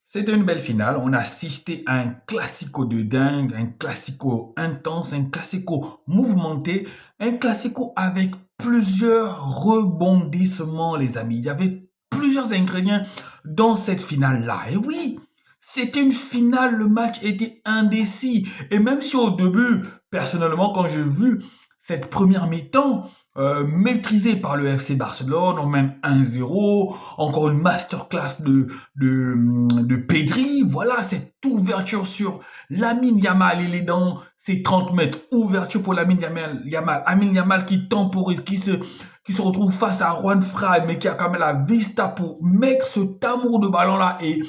C'était une belle finale. On a assisté à un classico de dingue, un classico intense, un classico mouvementé, un classico avec plusieurs rebondissements, les amis. Il y avait plusieurs ingrédients dans cette finale-là. Et oui, c'était une finale, le match était indécis. Et même si au début, personnellement, quand j'ai vu cette première mi-temps, maîtrisée par le FC Barcelone, on mène 1-0, encore une masterclass de Pedri. Voilà, cette ouverture sur Lamine Yamal. Il est dans ses 30 mètres. Ouverture pour Lamine Yamal. Lamine Yamal qui temporise, qui se retrouve face à Juan Fray, mais qui a quand même la vista pour mettre ce tamour de ballon là. Et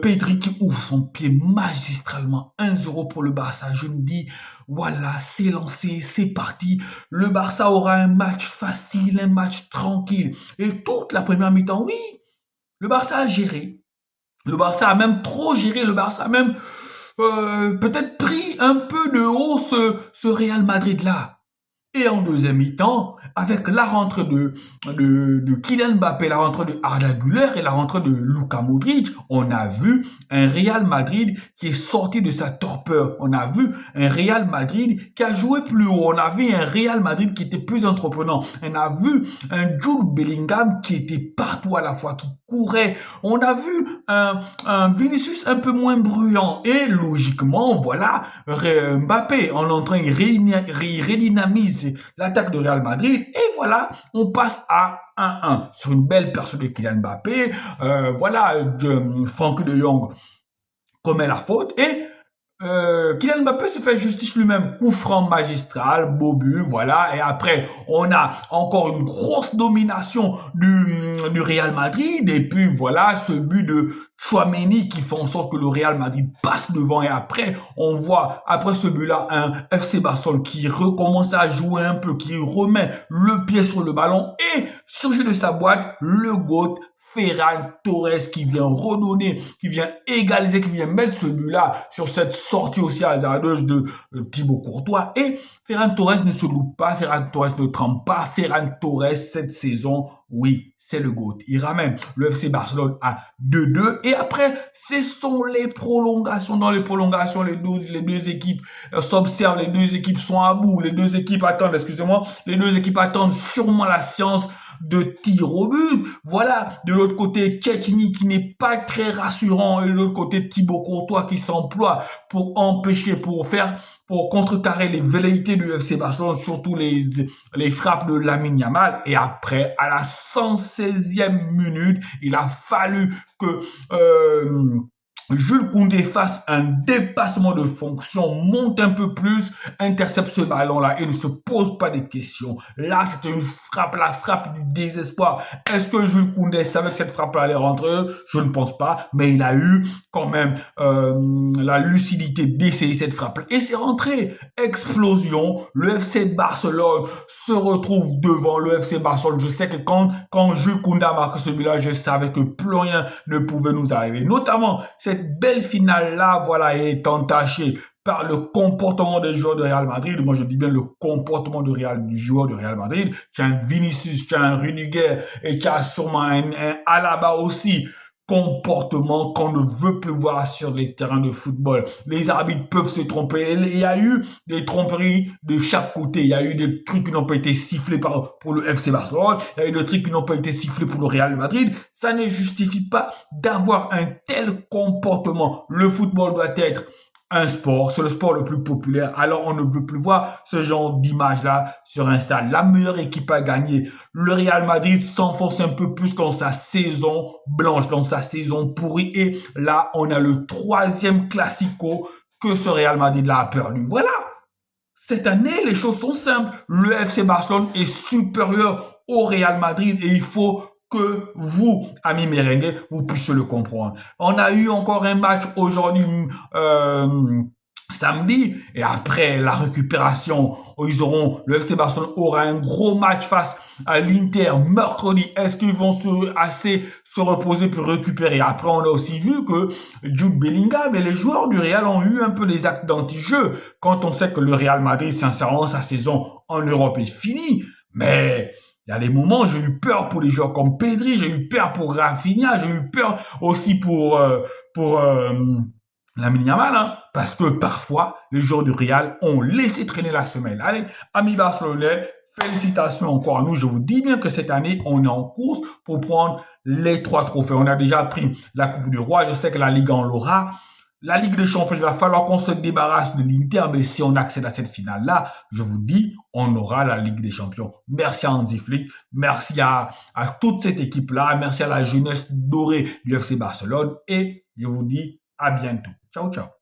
Pedri qui ouvre son pied magistralement. 1-0 pour le Barça. Je me dis, voilà, c'est lancé, c'est parti. Le Barça aura un match facile, un match tranquille. Et toute la première mi-temps, oui, le Barça a géré. Le Barça a même trop géré. Le Barça a même peut-être pris un peu de haut ce Real Madrid-là. Et en deuxième mi-temps, avec la rentrée de Kylian Mbappé, la rentrée de Arda Güler et la rentrée de Luka Modric, on a vu un Real Madrid qui est sorti de sa torpeur. On a vu un Real Madrid qui a joué plus haut. On a vu un Real Madrid qui était plus entreprenant. On a vu un Jude Bellingham qui était partout à la fois, qui courait. On a vu un Vinicius un peu moins bruyant. Et logiquement, voilà, Mbappé en entrant, il redynamise l'attaque de Real Madrid. Et voilà, on passe à 1-1 sur une belle personne de Kylian Mbappé. Voilà, Franck de Jong commet la faute. Et Kylian Mbappé se fait justice lui-même, coup franc magistral, beau but, voilà. Et après, on a encore une grosse domination du Real Madrid. Et puis voilà, ce but de Tchouaméni qui fait en sorte que le Real Madrid passe devant. Et après, on voit, après ce but-là, un FC Barcelone qui recommence à jouer un peu, qui remet le pied sur le ballon et surgit de sa boîte, le GOAT, Ferran Torres qui vient redonner, qui vient égaliser, qui vient mettre ce but-là sur cette sortie aussi hasardeuse de Thibaut Courtois. Et Ferran Torres ne se loupe pas, Ferran Torres ne trempe pas. Ferran Torres, cette saison, oui, c'est le GOAT. Il ramène le FC Barcelone à 2-2. Et après, ce sont les prolongations. Dans les prolongations, les deux équipes s'observent, les deux équipes sont à bout, les deux équipes attendent, excusez-moi, les deux équipes attendent sûrement la séance de tir au but. Voilà, de l'autre côté, Ketchny qui n'est pas très rassurant et de l'autre côté, Thibaut Courtois qui s'emploie pour empêcher, pour contrecarrer les velléités du FC Barcelone, surtout les frappes de Lamine Yamal. Et après, à la 116e minute, il a fallu que Jules Koundé fasse un dépassement de fonction, monte un peu plus, intercepte ce ballon-là et ne se pose pas de questions. Là, c'était une frappe, la frappe du désespoir. Est-ce que Jules Koundé savait que cette frappe allait rentrer? Je ne pense pas, mais il a eu quand même la lucidité d'essayer cette frappe. Et c'est rentré. Explosion. Le FC Barcelone se retrouve devant le FC Barcelone. Je sais que quand Jules Koundé a marqué ce but-là, je savais que plus rien ne pouvait nous arriver. Notamment, cette belle finale-là, voilà, est entachée par le comportement des joueurs de Real Madrid. Moi, je dis bien le comportement du joueur de Real Madrid. Tu as un Vinicius, tu as un Rudiger et tu as sûrement un Alaba aussi. Comportement qu'on ne veut plus voir sur les terrains de football. Les arbitres peuvent se tromper. Il y a eu des tromperies de chaque côté. Il y a eu des trucs qui n'ont pas été sifflés pour le FC Barcelone. Il y a eu des trucs qui n'ont pas été sifflés pour le Real Madrid. Ça ne justifie pas d'avoir un tel comportement. Le football doit être un sport, c'est le sport le plus populaire. Alors on ne veut plus voir ce genre d'image-là sur Insta. La meilleure équipe a gagné. Le Real Madrid s'enfonce un peu plus dans sa saison blanche, dans sa saison pourrie. Et là, on a le troisième classico que ce Real Madrid-là a perdu. Voilà. Cette année, les choses sont simples. Le FC Barcelone est supérieur au Real Madrid et il faut que vous, amis merengues, vous puissiez le comprendre. On a eu encore un match aujourd'hui, samedi, et après la récupération, le FC Barcelone aura un gros match face à l'Inter mercredi. Est-ce qu'ils vont se reposer pour récupérer? Après, on a aussi vu que Jude Bellingham et les joueurs du Real ont eu un peu des actes d'anti-jeu quand on sait que le Real Madrid, sincèrement, sa saison en Europe est finie. Mais Il y a des moments, j'ai eu peur pour les joueurs comme Pedri, j'ai eu peur pour Rafinha, j'ai eu peur aussi pour Lamine Yamal, hein, parce que parfois, les joueurs du Real ont laissé traîner la semelle. Allez, amis barcelonais, félicitations encore à nous. Je vous dis bien que cette année, on est en course pour prendre les 3 trophées. On a déjà pris la Coupe du Roi. Je sais que la Ligue en l'aura. La Ligue des Champions, il va falloir qu'on se débarrasse de l'Inter, mais si on accède à cette finale-là, je vous dis, on aura la Ligue des Champions. Merci à Hansi Flick, merci à toute cette équipe-là, merci à la jeunesse dorée du FC Barcelone, et je vous dis à bientôt. Ciao, ciao.